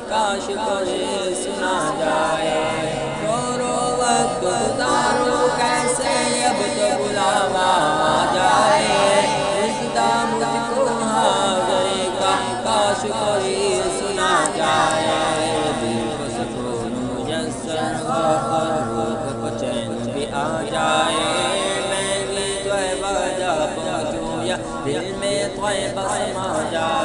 کاش کوئی سنا جائے، شورو وقت گزارو کیسے اب تو بلاوا آ جائے، رشتہ مجھ کو حاضری کا کاش کوئی سنا جائے، دل کو سکون میسر ہو اور روح کو چین بھی آ جائے، میں بھی طیبہ جا پہنچوں یا دل میں طیبہ سما جائے۔